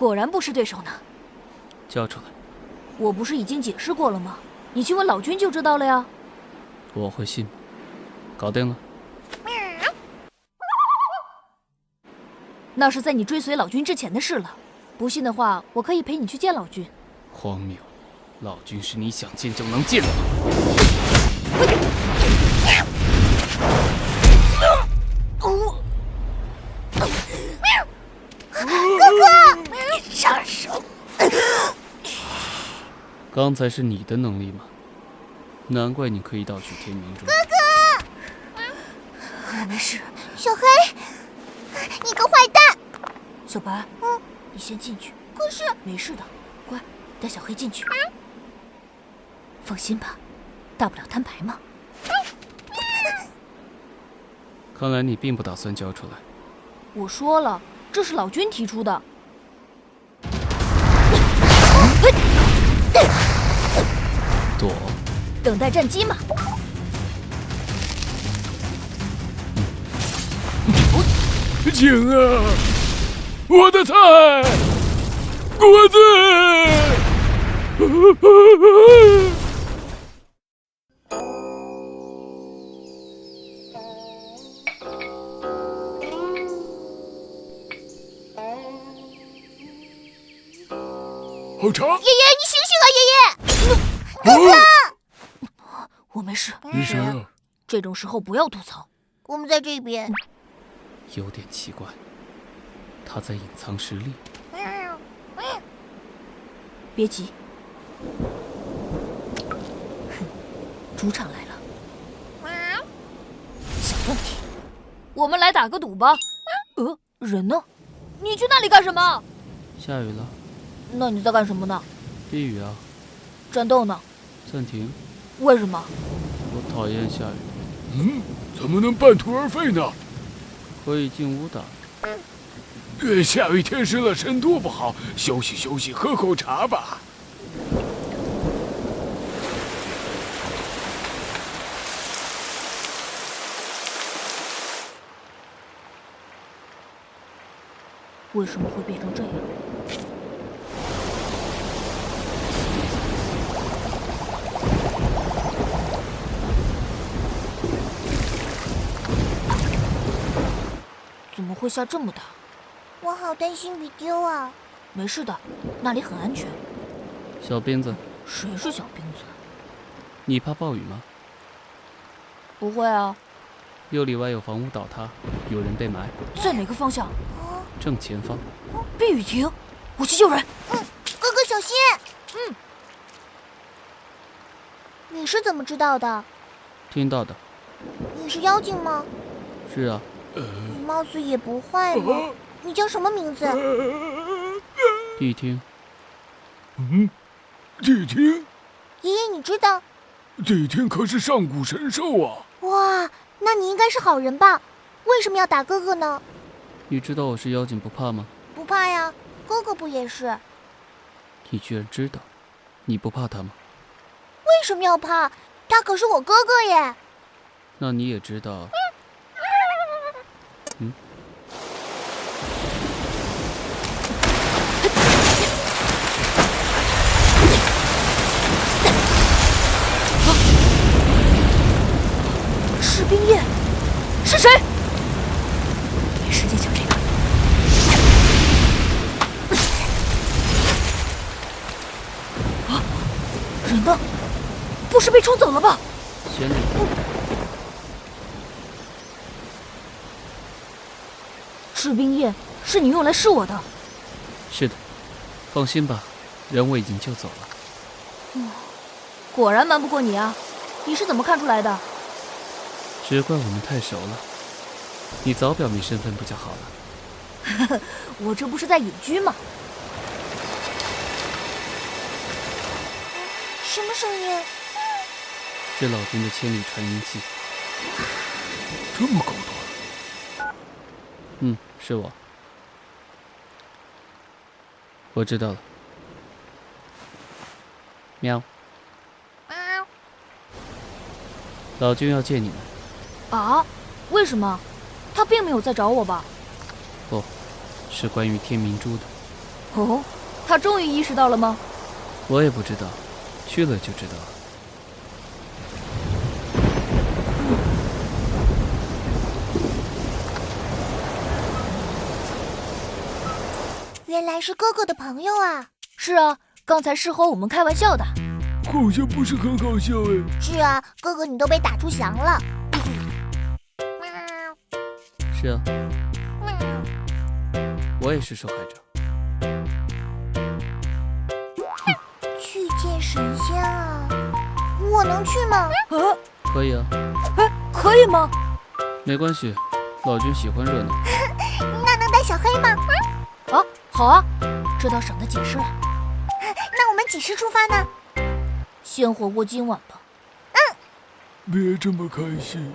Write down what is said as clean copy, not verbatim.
果然不是对手呢。交出来！我不是已经解释过了吗？你去问老君就知道了呀。我会信吗？搞定了。那是在你追随老君之前的事了。不信的话，我可以陪你去见老君。荒谬！老君是你想见就能见的吗？哥哥，杀手！刚才是你的能力吗？难怪你可以盗取天明珠。哥哥，我没事。小黑，你个坏蛋！小白，你先进去。可是没事的，乖，带小黑进去。放心吧，大不了摊牌嘛。看来你并不打算交出来。我说了，这是老君提出的。躲，等待战机嘛。请啊，我的菜，果子。好长。爷爷，你醒醒啊，爷爷！哥哥，我没事。你谁啊？这种时候不要吐槽。我们在这边。有点奇怪，他在隐藏实力。别急，主场来了，小问题，我们来打个赌吧。人呢？你去那里干什么？下雨了。那你在干什么呢？避雨啊。战斗呢？暂停。为什么？我讨厌下雨。怎么能半途而废呢？可以进屋打。下雨天湿了身多不好，休息休息，喝口茶吧。为什么会变成这样？怎么会下这么大？我好担心比丢啊！没事的，那里很安全。小鞭子，谁是小兵子？你怕暴雨吗？不会啊。6里外有房屋倒塌，有人被埋。在哪个方向？正前方。避雨亭，我去救人。哥哥小心。你是怎么知道的？听到的。你是妖精吗？是啊。你貌似也不坏嘛。你叫什么名字？谛听。谛听？爷爷，你知道？谛听可是上古神兽啊！哇，那你应该是好人吧？为什么要打哥哥呢？你知道我是妖精不怕吗？不怕呀，哥哥不也是？你居然知道？你不怕他吗？为什么要怕？他可是我哥哥耶！那你也知道？士兵夜，是谁？没时间想这个。人呢？不是被冲走了吧？仙女。士兵夜是你用来试我的。是的，放心吧，人我已经救走了。果然瞒不过你啊！你是怎么看出来的？只怪我们太熟了，你早表明身份不就好了？我这不是在隐居吗？什么声音？是老君的千里传音器。这么高端？是我。我知道了。喵。老君要见你们。啊？为什么？他并没有在找我吧？不，是关于天明珠的。哦，他终于意识到了吗？我也不知道，去了就知道了。原来是哥哥的朋友啊！是啊，刚才是和我们开玩笑的。好像不是很好笑哎。是啊，哥哥你都被打出翔了。是啊，我也是受害者。去见神仙啊！我能去吗？可以啊，可以吗？没关系，老君喜欢热闹。那能带小黑吗？啊，好啊，这倒省得解释了。那我们几时出发呢？先活过今晚吧。别这么开心。